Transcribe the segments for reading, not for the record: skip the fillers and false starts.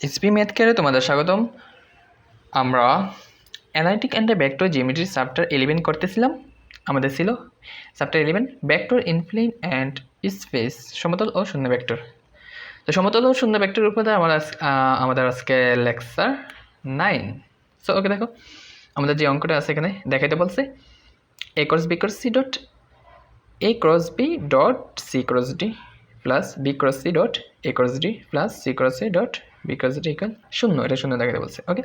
SP math কেয়ারে তোমাদের স্বাগতম। আমরা analytic and vector geometry chapter 11 করতেছিলাম। আমাদের ছিল chapter 11 vector in plain and space, সমতল ও শূন্য ভেক্টর। তো সমতল ও শূন্য ভেক্টরের উপরে আমাদের আজকে লেকচার 9। সো ওকে, দেখো আমাদের যে অঙ্কটা আছে এখানে দেখাইতে বলছে a cross b cross c dot a cross b dot c cross d plus b cross c dot a cross d plus c cross a dot b cross d equal শূন্য। এটা শূন্য দেখাতে বলছে। ওকে,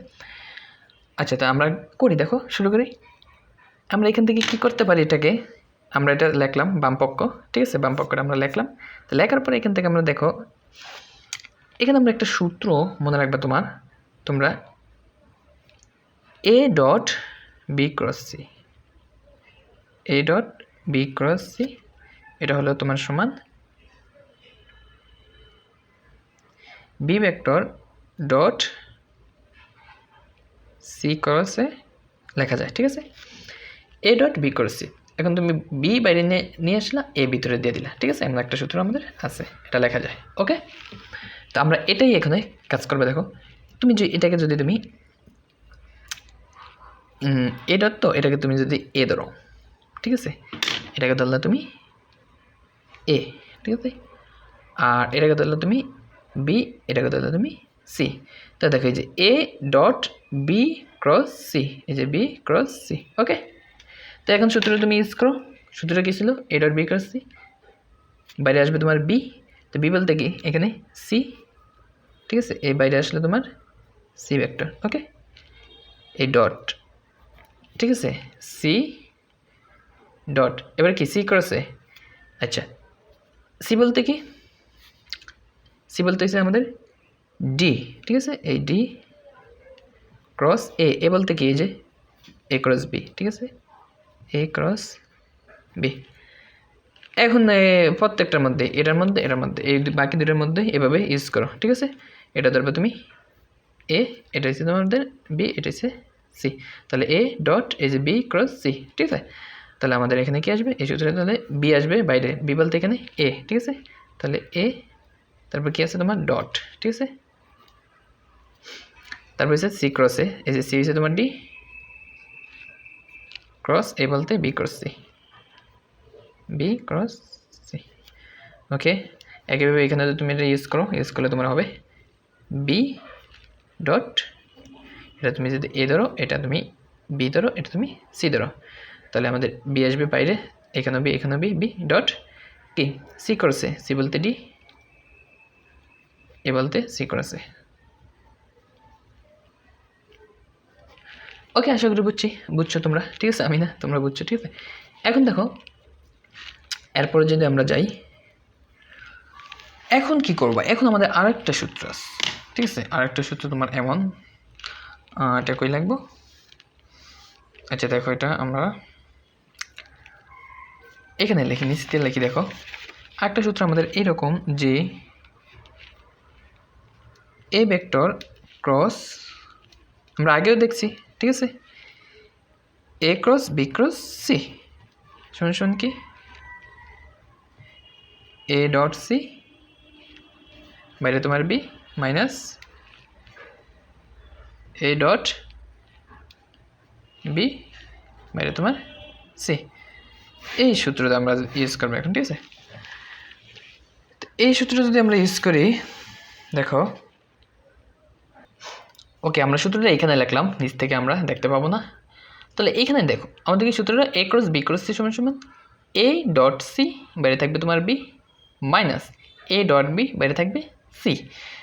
আচ্ছা, তা আমরা করি, দেখো শুরু করি। আমরা এখান থেকে কি করতে পারি, এটাকে আমরা এটা লিখলাম বামপক্ষ, ঠিক আছে, বামপক্ষটা আমরা লিখলাম। তো লেখার পরে এখান থেকে আমরা দেখো এখানে আমরা একটা সূত্র মনে রাখবে তোমরা a dot b cross c, a dot b cross c এটা হলো তোমার সমান b vector dot c cross A লেখা যায়, ঠিক আছে, a dot b cross c। এখন তুমি b বাইরে নিয়ে আসলা, a ভিতরে দিয়ে দিলা, ঠিক আছে, এমন একটা সূত্র আমাদের আছে, এটা লেখা যায়। ওকে, তো আমরা এটাই এখানে কাজ করবে। দেখো তুমি যে এটাকে যদি তুমি এ ডট, তো এটাকে তুমি যদি এ ধরো, ঠিক আছে, এটাকে ধরলে তুমি এ, ঠিক আছে, আর এটাকে ধরলে তুমি বি, এটাকে ধরলে তুমি সি। তো দেখো এই যে A dot B cross C, এই যে বি ক্রস সি। ওকে, তো এখন সূত্রটা তুমি ইউজ করো। সূত্রটা কী ছিল? A dot B cross C, বাইরে আসবে তোমার বি, তো বি বলতে কি এখানে সি, ঠিক আছে, এই বাইরে আসলে তোমার সি ভেক্টর। ওকে, এই ডট, ঠিক আছে, সি ডট, এবার কি সি ক্রসে, আচ্ছা সি বলতে কি, সি বলতে হচ্ছে আমাদের ডি, ঠিক আছে, এই ডি ক্রস এ, এ বলতে কি এই যে এ ক্রস বি, ঠিক আছে, এ ক্রস বি। এখন প্রত্যেকটার মধ্যে এটার মধ্যে এই বাকি দুটোর মধ্যে এভাবে ইউজ করো, ঠিক আছে। এটা ধরবে তুমি এ, এটা হচ্ছে তোমাদের বি, এটা হচ্ছে সি, তাহলে এ ডট এই যে বি ক্রস সি, ঠিক আছে। তাহলে আমাদের এখানে কি আসবে, এই সূত্রে তাহলে বি আসবে বাইরে, বি বলতে এখানে এ, ঠিক আছে, তাহলে এ, তারপর কি আছে তোমার ডট, ঠিক আছে, তারপর হচ্ছে সি ক্রস এ, এই যে সি হচ্ছে তোমার ডি ক্রস এ বলতে B cross C, B cross C. Okay, একইভাবে এখানে যদি তুমি এটা ইউজ করলে তোমার হবে বি ডট, এটা তুমি যদি এ ধরো, এটা তুমি বি ধরো, এটা তুমি সি ধরো, তাহলে আমাদের বি আসবে বাইরে, এখানে বি, এখানে বি, বি ডট কি সি করছে, সি বলতে ডি, এ বলতে সি করেছে। ওকে, আশা করি বুঝছো তোমরা, ঠিক আছে, আমি না, তোমরা বুঝছো, ঠিক আছে। এখন দেখো এরপরে যদি আমরা যাই, এখন কি করবো, এখন আমাদের আরেকটা সূত্র আছে, ঠিক আছে, আরেকটা সূত্র তোমার এমন, এটা কই লাগবো, আচ্ছা দেখো এটা আমরা এখানে লিখি, নিচে লিখি। দেখো আরেকটা সূত্র আমাদের এরকম যে এ ভেক্টর ক্রস, আমরা আগেও দেখছি, ঠিক আছে, A cross B cross C শুন কি এ ডট সি বাইরে তোমার B minus A dot B বাইরে তোমার সি। এই সূত্রটা আমরা ইউজ করবো এখন, ঠিক আছে। এই সূত্রটা যদি আমরা ইউজ করি, দেখো ওকে, আমরা সূত্রটা এখানে লিখলাম, নিচ থেকে আমরা দেখতে পাবো না, তাহলে এইখানে দেখো আমাদের কি সূত্রটা A cross B cross C সমান সমান এ ডট সি বাইরে থাকবে তোমার B minus A dot B বাইরে থাকবে সি।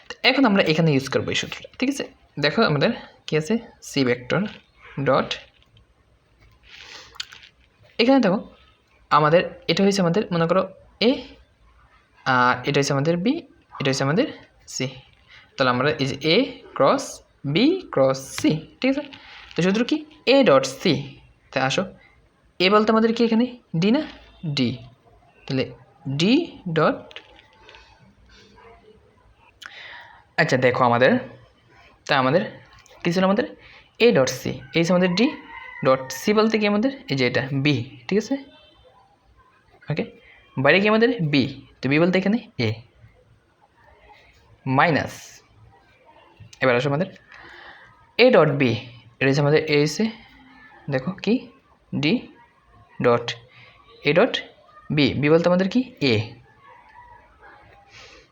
তো এখন আমরা এখানে ইউজ করবো এই সূত্রটা, ঠিক আছে। দেখো আমাদের কি আছে, সি ভেক্টর ডট, এখানে দেখো আমাদের এটা হয়েছে আমাদের মনে করো এ, আর এটা হচ্ছে আমাদের বি, এটা হচ্ছে আমাদের সি, তাহলে আমরা এই যে এ ক্রস বি ক্রস সি, ঠিক আছে। তো সূত্র কি এ ডট সি, তাই আসো এ বলতে আমাদের কি এখানে ডি না, ডি, তাহলে ডি ডট, আচ্ছা দেখো আমাদের, তা আমাদের কী ছিল, আমাদের এ ডট সি, এই আমাদের ডি ডট সি বলতে কি আমাদের এই যে এটা বি, ঠিক আছে। ওকে, বাইরে কি আমাদের বি, তো বি বলতে এখানে এ মাইনাস এবার আসো আমাদের এ ডট বি, এটা হচ্ছে আমাদের এ হচ্ছে দেখো কি D dot A dot B, B বলতে আমাদের কি এ,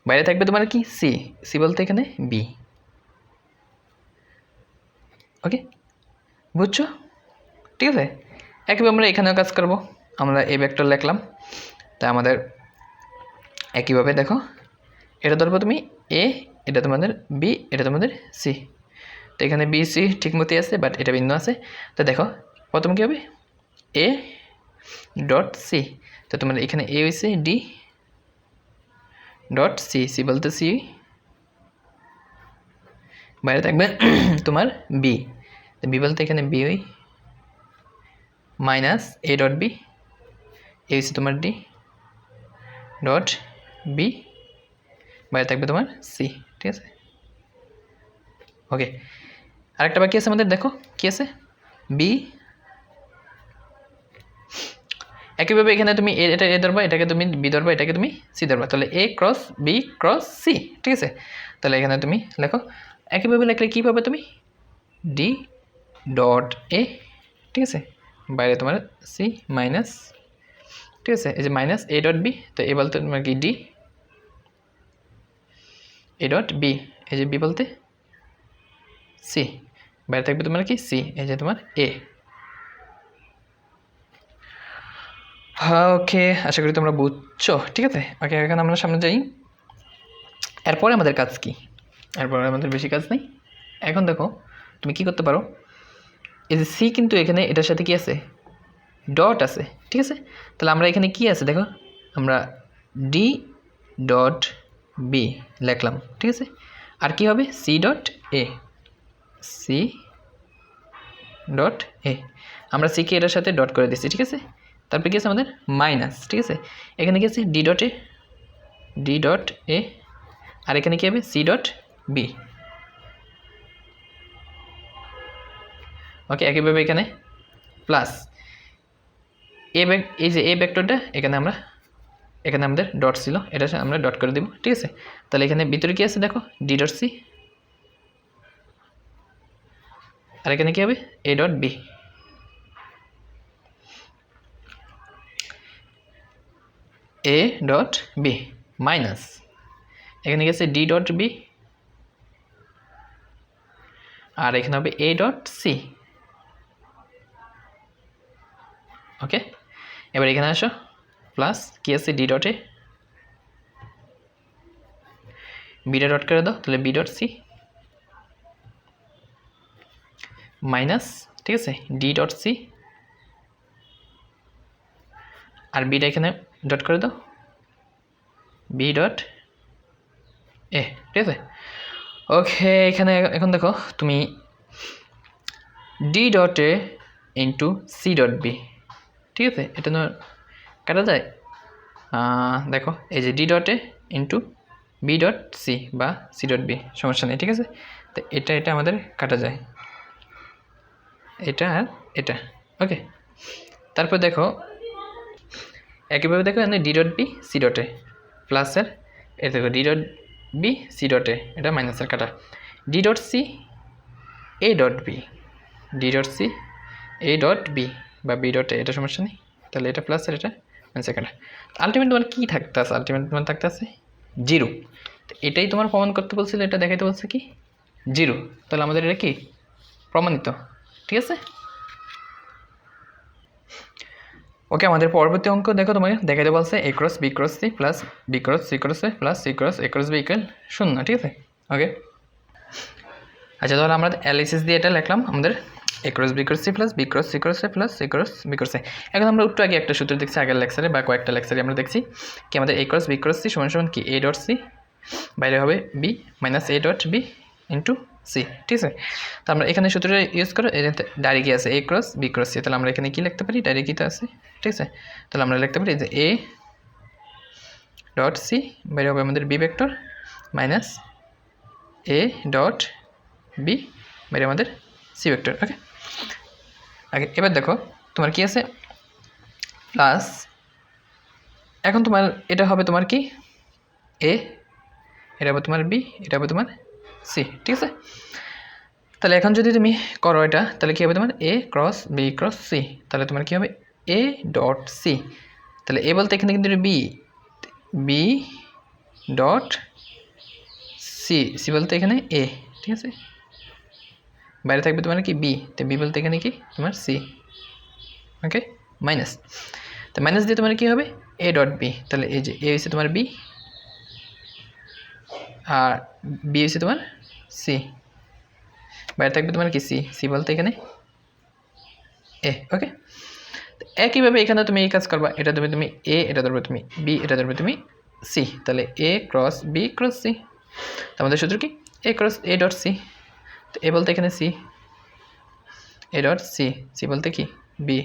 বাইরে থাকবে তোমার কি সি, সি বলতে এখানে বি। ওকে, বুঝছো? ঠিক আছে, একইভাবে আমরা এখানেও কাজ করব। আমরা এ ভেক্টর লিখলাম, তাই আমাদের একইভাবে দেখো এটা ধরবো তুমি এ, এটা তোমাদের বি, এটা তোমাদের সি। তো এখানে বি সি ঠিক মতোই আছে, বাট এটা ভিন্ন আছে। তো দেখো প্রথম কী হবে এ ডট সি, তো তোমার এখানে এ হয়েছে ডি ডট সি, সি বলতে সি, বাইরে থাকবে তোমার বি, বি বলতে এখানে বি ওই মাইনাস এ ডট বি, এ হচ্ছে তোমার ডি ডট বি, বাইরে থাকবে তোমার সি। ঠিক আছে, ওকে। আরেকটা বাকি আছে আমাদের, দেখো কি আছে বি, একইভাবে এখানে তুমি এটা এ ধরবা, এটাকে তুমি বি ধরবা, এটাকে তুমি সি ধরবা, তাহলে A cross B cross C. ঠিক আছে, তাহলে এখানে তুমি লেখো একইভাবে লিখলে কী পাবে তুমি ডি ডট এ, ঠিক আছে, বাইরে তোমার সি মাইনাস, ঠিক আছে, এই যে মাইনাস এ ডট বি, তো এ বলতে তোমার কি ডি এ ডট বি, এই যে বি বলতে সি, বাইরে থাকবে তোমার কি সি, এই যে তোমার এ। হ্যাঁ, ওকে, আশা করি তোমরা বুঝছো। ঠিক আছে, ওকে, এখন আমরা সামনে যাই। এরপরে আমাদের কাজ কি? এরপরে আমাদের বেশি কাজ নেই। এখন দেখো তুমি কি করতে পারো, এই যে সি কিন্তু এখানে এটার সাথে কি আছে ডট আছে। ঠিক আছে, তাহলে আমরা এখানে কি আছে দেখো, আমরা ডি ডট বি লিখলাম। ঠিক আছে, আর কি হবে C dot A, C dot A, আমরা সিকে এটার সাথে ডট করে দিচ্ছি। ঠিক আছে, তারপরে কি আছে আমাদের মাইনাস। ঠিক আছে, এখানে কি আছে D dot A, D dot A, আর এখানে কি হবে সি ডট বি। ওকে, একইভাবে এখানে প্লাস এই যে এ ভেক্টরটা এখানে আমাদের ডট ছিল, এটা আমরা ডট করে দেব। ঠিক আছে, তাহলে এখানে ভিতরে কি আছে দেখো ডি ডট সি, আর এখানে কি হবে A dot B, A dot B minus এখানে গেছে ডি ডট বি, আর এখানে হবে এ ডট সি। ওকে, এবার এখানে আসো প্লাস কি আছে ডি ডট এ, বিটা ডট করে দাও, তাহলে বি ডট সি মাইনাস, ঠিক আছে, ডি ডট সি, আর বিটা এখানে ডট করে দাও বি ডট এ। ঠিক আছে, ওকে, এখানে এখন দেখো তুমি D dot A into C dot B. ঠিক আছে, এটা তো কাটা যায়। দেখো এই যে D dot A into B dot C বা সি ডট বি, সমস্যা নেই। ঠিক আছে, তো এটা আমাদের কাটা যায়, এটা আর এটা। ওকে, তারপর দেখো একইভাবে দেখো এখানে D dot B C dot A প্লাসের, এ দেখো D dot B C dot A, এটা মাইনাসের কাটা, D dot C A dot B, D dot C A dot B বা বি ডট এ, এটা সমস্যা নেই। তাহলে এটা প্লাসের, এটা মাইনাসের কাটা, আলটিমেট তোমার কী থাকতে আছে, আলটিমেট তোমার থাকতে আছে জিরো। তো এটাই তোমার প্রমাণ করতে বলছিল, এটা দেখাইতে বলছে কি জিরো, তাহলে আমাদের এটা কি প্রমাণিত। ঠিক আছে, ওকে, আমাদের পরবর্তী অঙ্ক দেখো তোমাকে দেখাইতে বলছে A cross B cross C plus B cross C cross A plus C cross A cross B equal 0। ঠিক আছে, ওকে, আচ্ছা, তাহলে আমরা অ্যানালাইসিস দিয়ে এটা লিখলাম আমাদের A cross B cross C plus B cross C cross A plus C cross B cross A. এখন আমরা একটু আগে একটা সূত্র দেখছি আগের লেকচারে বা কয়েকটা লেকচারে আমরা দেখছি কি আমাদের A cross B cross C সমান সমান কি এ ডট সি, বাইরে হবে B minus A dot B into C. ঠিক আছে, তো আমরা এখানে সূত্রটা ইউজ করে ডাইরেক্ট কি আছে A cross B cross C, তাহলে আমরা এখানে কি লিখতে পারি ডাইরেক্ট কি তো আছে। ঠিক আছে, তাহলে আমরা লিখতে পারি যে এ ডট সি বাইরে হবে আমাদের B vector minus A dot B বাইরে আমাদের সি ভেক্টর। ওকে, আগে এবার দেখো তোমার কি আছে প্লাস, এখন তোমার এটা হবে তোমার কি এ, এটা হবে তোমার বি, এটা হবে তোমার সি, ঠিক আছে? তাহলে এখন যদি তুমি করো এটা, তাহলে কী হবে তোমার এ ক্রস বি ক্রস সি, তাহলে তোমার কী হবে এ ডট সি। তাহলে এ বলতে এখানে কিন্তু B, B dot C, C বলতে এখানে এ, ঠিক আছে? বাইরে থাকবে তোমার কি বি, তো বি বলতে এখানে কি তোমার সি, ওকে? মাইনাস, তো মাইনাস দিয়ে তোমার কী হবে এ ডট বি, তাহলে এই যে এ হচ্ছে তোমার বি আর বি হচ্ছে তোমার সি, বাইরে থাকবে তোমার কি সি, সি বলতে এখানে এ, ওকে? একইভাবে এখানে তুমি এই কাজ করবা, এটা ধরবে তুমি এ, এটা ধরবে তুমি বি, এটা ধরবে তুমি সি, তাহলে A cross B cross C, আমাদের সূত্র কি A cross A dot C, তো এ বলতে এখানে C, A dot C, C বলতে কি বি,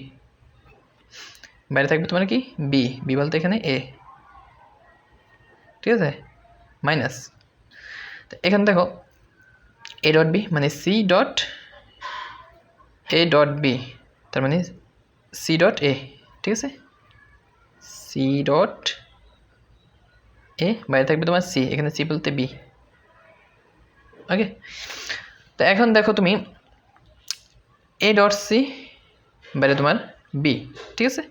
বাইরে থাকবে তোমার কি বি, বি বলতে এখানে এ, ঠিক আছে? মাইনাস, তো এখানে দেখো এ ডট বি মানে C dot A dot B, তার মানে সি ডট এ, ঠিক আছে? সি ডট এ, বাইরে থাকবে তোমার সি, এখানে সি বলতে বি, ওকে? তো এখন দেখো তুমি এ ডট সি বাইরে তোমার বি, ঠিক আছে?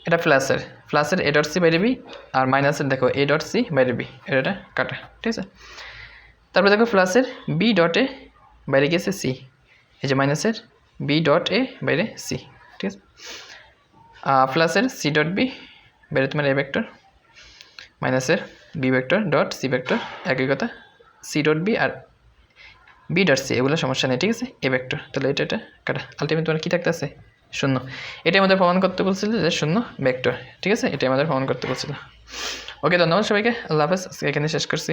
এটা প্লাসের এ ডট সি বাইরে বি, আর মাইনাসের দেখো এ ডট সি বাইরে বি, এটা কাটা, ঠিক আছে? তারপরে দেখো প্লাসের বি ডট এ বাইরে গিয়েছে সি, এই যে মাইনাসের বি ডট এ বাইরে সি, ঠিক আছে? প্লাসের সি ডট বি বাইরে তোমার এ ভেক্টর, মাইনাসের B vector dot C vector, একই কথা, সি ডট বি আর বি ডট সি এগুলো সমস্যা নেই, ঠিক আছে? এ ভেক্টর, তাহলে এটা কাটা, আলটিমেট তোমার কী থাকতে আছে শূন্য, এটাই আমাদের প্রমাণ করতে বলছিল যে শূন্য ভেক্টর, ঠিক আছে? এটাই আমাদের প্রমাণ করতে বলছিল। ওকে, ধন্যবাদ সবাইকে, আল্লাহ হাফেজ, এখানে শেষ করছি।